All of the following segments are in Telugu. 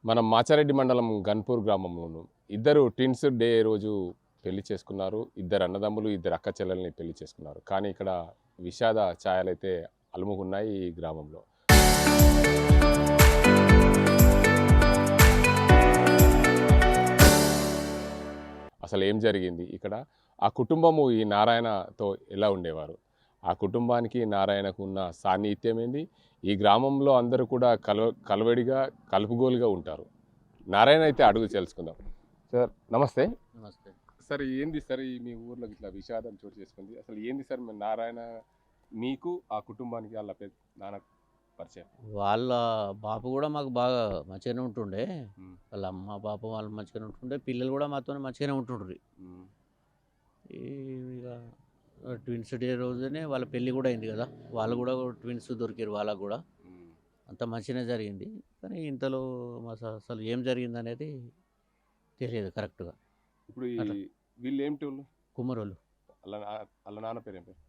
మనం మాచారెడ్డి మండలం గన్పూర్ గ్రామంలోను ఇద్దరు ట్విన్స్ డే రోజు పెళ్లి చేసుకున్నారు. ఇద్దరు అన్నదమ్ములు, ఇద్దరు అక్క చెల్లెల్ని పెళ్లి చేసుకున్నారు. కానీ ఇక్కడ విషాద ఛాయలైతే అలుముకున్నాయి ఈ గ్రామంలో. అసలు ఏం జరిగింది ఇక్కడ? ఆ కుటుంబము ఈ నారాయణతో ఎలా ఉండేవారు? ఆ కుటుంబానికి నారాయణకు ఉన్న సాన్నిహిత్యం ఏంది? ఈ గ్రామంలో అందరూ కూడా కలవడిగా కలుపుగోలుగా ఉంటారు. నారాయణ అయితే అడుగు తెలుసుకుందాం. సార్ నమస్తే. నమస్తే. సార్ ఏంది సార్ మీ ఊర్లో ఇట్లా విషాదం చోటు చేసుకుంది? అసలు ఏంది సార్ మీ నారాయణ మీకు ఆ కుటుంబానికి వాళ్ళ నాన్న పరిచయం? వాళ్ళ బాపు కూడా మాకు బాగా మంచిగానే ఉంటుండే. వాళ్ళ అమ్మ బాపు వాళ్ళు మంచిగానే ఉంటుండే, పిల్లలు కూడా మాతో మంచిగానే ఉంటుండ్రి. ఇక ట్విన్స్ డే రోజునే వాళ్ళ పెళ్ళి కూడా అయింది కదా, వాళ్ళు కూడా ట్విన్స్ దొరికారు వాళ్ళకు కూడా. అంత మంచిగానే జరిగింది. కానీ ఇంతలో మా అసలు ఏం జరిగింది అనేది తెలియదు కరెక్ట్గా. ఇప్పుడు వీళ్ళు ఏమిటి వాళ్ళు? కుమ్మరోళ్ళు. వాళ్ళ నాన్న పేరు ఏం పేరు?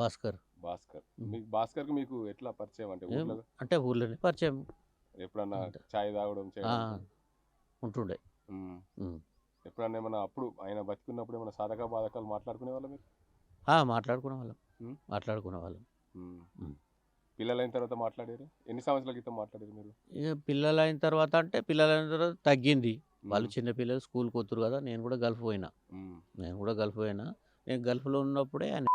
భాస్కర్. భాస్కర్. మీకు భాస్కర్కి మీకు ఎట్లా పరిచయం? అంటే ఊర్లోనే పరిచయం. ఎప్పుడన్నా చాయ్ తాగడం ఉంటుండే. ఎప్పుడన్నా ఏమన్నా అప్పుడు ఆయన బతికున్నప్పుడు ఏమైనా సాధక బాధకాలు మాట్లాడుకునే వాళ్ళ మీరు? మాట్లాడుకునే వాళ్ళం. పిల్లలైన తర్వాత మాట్లాడారు? ఎన్ని సంవత్సరాల క్రితం మాట్లాడారు మీరు? ఇక పిల్లలైన తర్వాత అంటే పిల్లలైన తర్వాత తగ్గింది. వాళ్ళు చిన్నపిల్లలు స్కూల్కి వస్తారు కదా. నేను కూడా గల్ఫ్ పోయినా. నేను గల్ఫ్లో ఉన్నప్పుడే ఆయన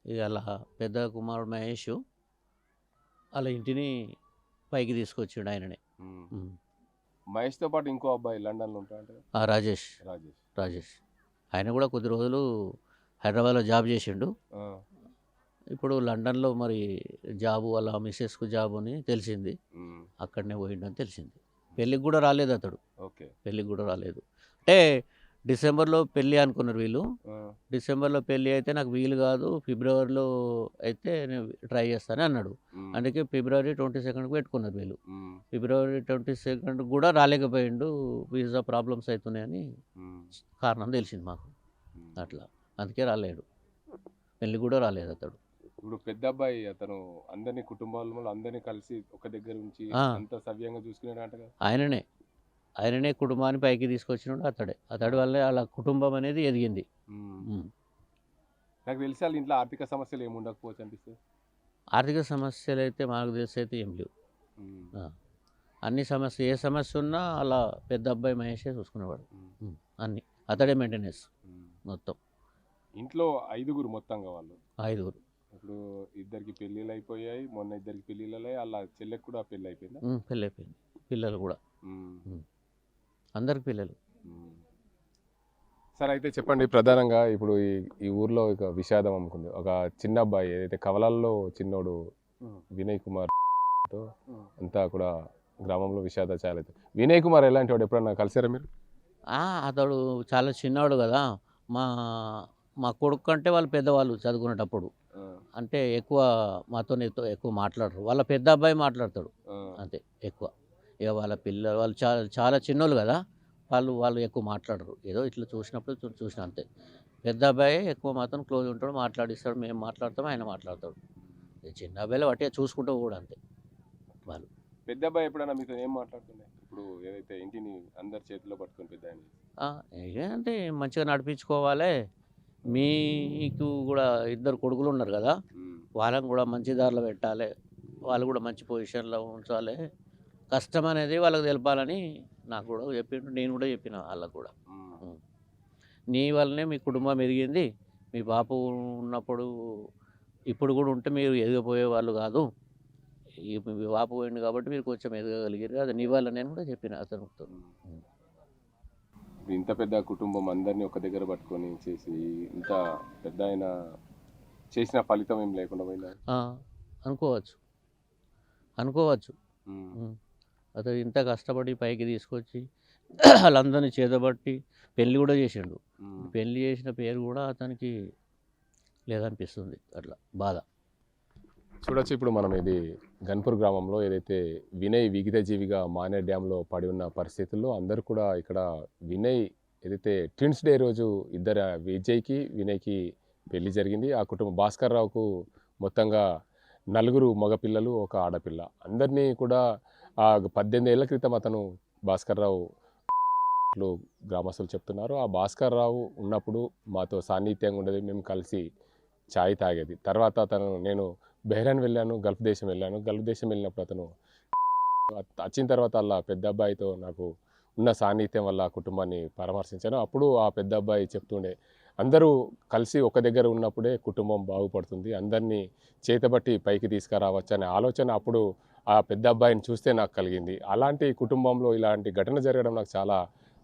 ఇక అలా పెద్ద కుమారుడు మహేష్ వాళ్ళ ఇంటిని పైకి తీసుకొచ్చిండు ఆయననే. మహేష్తో పాటు ఇంకో అబ్బాయి లండన్లో ఉంటాడు, రాజేష్. ఆయన కూడా కొద్ది రోజులు హైదరాబాద్లో జాబ్ చేసిండు. ఇప్పుడు లండన్లో మరి జాబు వాళ్ళ మిస్సెస్కు జాబు అని తెలిసింది, అక్కడనే పోయిండని తెలిసింది. పెళ్ళికి కూడా రాలేదు అతడు. పెళ్ళికి కూడా రాలేదు. అంటే డిసెంబర్లో పెళ్ళి అనుకున్నారు వీళ్ళు. డిసెంబర్లో పెళ్ళి అయితే నాకు వీలు కాదు, ఫిబ్రవరిలో అయితే నేను ట్రై చేస్తానని అన్నాడు. అందుకే ఫిబ్రవరి 22కి పెట్టుకున్నారు వీళ్ళు. ఫిబ్రవరి 22 కూడా రాలేకపోయిండు, వీసా ప్రాబ్లమ్స్ అవుతున్నాయని కారణం తెలిసింది మాకు. అట్లా అందుకే రాలేడు, పెళ్ళి కూడా రాలేదు అతడు. ఇప్పుడు పెద్ద అబ్బాయి అతను అందరినీ కుటుంబాలలో అందరినీ కలిసి ఒక దగ్గర ఉంచి అంత సవ్యంగా చూసుకునేట ఆయననే కుటుంబాన్ని పైకి తీసుకొచ్చినాడు అతడి వల్లే వాళ్ళ కుటుంబం అనేది ఎదిగింది. నాకు తెలిసి వాళ్ళ ఇంట్లో ఆర్థిక సమస్యలు ఏమి ఉండకపోవచ్చు అనిపిస్తుంది. ఆర్థిక సమస్యలు అయితే మాకు తెలిసి అయితే ఏం లేవు. అన్ని ఏ సమస్య ఉన్నా అలా పెద్ద అబ్బాయి మహేషే చూసుకునేవాడు. అన్ని అతడే మెయింటెనెన్స్ మొత్తం. ఇంట్లో 5గురు మొత్తంగా వాళ్ళు 5గురు. ఇప్పుడు ఇద్దరికి పెళ్ళిళ్ళు అయిపోయాయి, మొన్న ఇద్దరికి పెళ్ళిళ్ళు. వాళ్ళ చెల్లెకి కూడా పెళ్ళి అయిపోయింది. పెళ్ళి అయిపోయింది, పిల్లలు కూడా అందరికి పిల్లలు. సరే అయితే చెప్పండి, ప్రధానంగా ఇప్పుడు ఈ ఊర్లో ఒక విషాదం అమ్ముకుంది. ఒక చిన్న అబ్బాయి ఏదైతే కవలాల్లో చిన్నోడు వినయ్ కుమార్ అంతా కూడా గ్రామంలో విషాద ఛాయలు. వినయ్ కుమార్ ఎలాంటి వాడు? ఎప్పుడన్నా కలిసారా మీరు? అతడు చాలా చిన్నవాడు కదా. మా కొడుకు కంటే వాళ్ళు పెద్దవాళ్ళు చదువుకునేటప్పుడు. అంటే ఎక్కువ మాతో ఎక్కువ మాట్లాడరు. వాళ్ళ పెద్ద అబ్బాయి మాట్లాడతాడు అంతే ఎక్కువ. ఇక వాళ్ళ పిల్లలు వాళ్ళు చాలా చిన్నోళ్ళు కదా, వాళ్ళు ఎక్కువ మాట్లాడరు. ఏదో ఇట్లా చూసినప్పుడు చూసిన అంతే. పెద్ద అబ్బాయి ఎక్కువ మాత్రం క్లోజ్ ఉంటాడు, మాట్లాడిస్తాడు, మేము మాట్లాడతాం, ఆయన మాట్లాడతాడు. చిన్న అబ్బాయిలో వాటిగా చూసుకుంటూ కూడా అంతే వాళ్ళు. పెద్ద అబ్బాయి ఎప్పుడైనా మీతో ఏం మాట్లాడుతున్నాయి? ఇప్పుడు ఏదైతే ఇంటిని అందరి చేతిలో పట్టుకొని పెద్ద అంటే మంచిగా నడిపించుకోవాలి, మీకు కూడా 2 కొడుకులు ఉన్నారు కదా, వాళ్ళని కూడా మంచి దారిలో పెట్టాలి, వాళ్ళు కూడా మంచి పొజిషన్లో ఉంచాలి, కష్టం అనేది వాళ్ళకి తెలపాలని నాకు కూడా చెప్పిండు. నేను కూడా చెప్పిన వాళ్ళకు కూడా, నీ వల్లనే మీ కుటుంబం ఎదిగింది, మీ బాపు ఉన్నప్పుడు ఇప్పుడు కూడా ఉంటే మీరు ఎదిగిపోయే వాళ్ళు కాదు, మీ బాపు పోయింది కాబట్టి మీరు కొంచెం ఎదగగలిగారు, అది నీ వల్ల నేను కూడా చెప్పిన అతనితో. ఇంత పెద్ద కుటుంబం అందరినీ ఒక దగ్గర పట్టుకొని చేసి ఇంత పెద్ద ఆయన చేసిన ఫలితం ఏం లేకుండా పోయిందా? అనుకోవచ్చు. అతను ఇంత కష్టపడి పైకి తీసుకొచ్చి వాళ్ళందరినీ చేతబట్టి పెళ్ళి కూడా చేసిండు. పెళ్ళి చేసిన పేరు కూడా అతనికి లేదనిపిస్తుంది, అట్లా బాధ. చూడొచ్చు, ఇప్పుడు మనం ఇది గన్పూర్ గ్రామంలో ఏదైతే వినయ్ విగిత జీవిగా మానే డ్యాంలో పడి ఉన్న పరిస్థితుల్లో అందరూ కూడా ఇక్కడ వినయ్ ఏదైతే ట్విన్స్ డే రోజు ఇద్దరు విజయ్కి వినయ్కి పెళ్లి జరిగింది. ఆ కుటుంబం భాస్కర్ రావుకు మొత్తంగా 4 మగపిల్లలు, 1 ఆడపిల్ల. అందరినీ కూడా ఆ 18 ఏళ్ల క్రితం అతను భాస్కర్ రావు గ్రామస్తులు చెప్తున్నారు. ఆ భాస్కర్ రావు ఉన్నప్పుడు మాతో సాన్నిహిత్యంగా ఉండేది. మేము కలిసి చాయ్ తాగేది. తర్వాత నేను బెహ్రెయిన్ వెళ్ళాను, గల్ఫ్ దేశం వెళ్ళాను. గల్ఫ్ దేశం వెళ్ళినప్పుడు అతను వచ్చిన తర్వాత అలా పెద్ద అబ్బాయితో నాకు ఉన్న సాన్నిహిత్యం వల్ల ఆ కుటుంబాన్ని పరామర్శించాను. అప్పుడు ఆ పెద్ద అబ్బాయి చెప్తుండే, అందరూ కలిసి ఒక దగ్గర ఉన్నప్పుడే కుటుంబం బాగుపడుతుంది, అందరినీ చేతబట్టి పైకి తీసుకురావచ్చు అనే ఆలోచన అప్పుడు ఆ పెద్ద అబ్బాయిని చూస్తే నాకు కలిగింది. అలాంటి కుటుంబంలో ఇలాంటి ఘటన జరగడం నాకు చాలా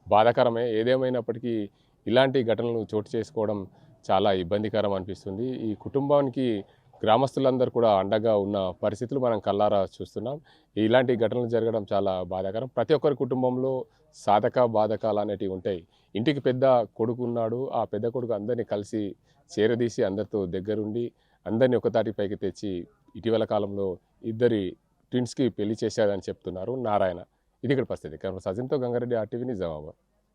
బాధాకరమే. ఏదేమైనప్పటికీ ఇలాంటి ఘటనలు చోటు చేసుకోవడం చాలా ఇబ్బందికరం అనిపిస్తుంది. ఈ కుటుంబానికి గ్రామస్తులందరూ కూడా అండగా ఉన్న పరిస్థితులు మనం కళ్ళారా చూస్తున్నాం. ఇలాంటి ఘటనలు జరగడం చాలా బాధాకరం. ప్రతి ఒక్కరి కుటుంబంలో సాధక బాధకాలు అనేటివి ఉంటాయి. ఇంటికి పెద్ద కొడుకు ఉన్నాడు. ఆ పెద్ద కొడుకు అందరినీ కలిసి చేరదీసి అందరితో దగ్గరుండి అందరినీ ఒకతాటి పైకి తెచ్చి ఇటీవల కాలంలో ఇద్దరి ట్విన్స్కి పెళ్లి చేశాడని చెప్తున్నారు నారాయణ. ఇది ఇక్కడ పరిస్థితి. సజిన్తో గంగారెడ్డి RTV నిజామాబాద్.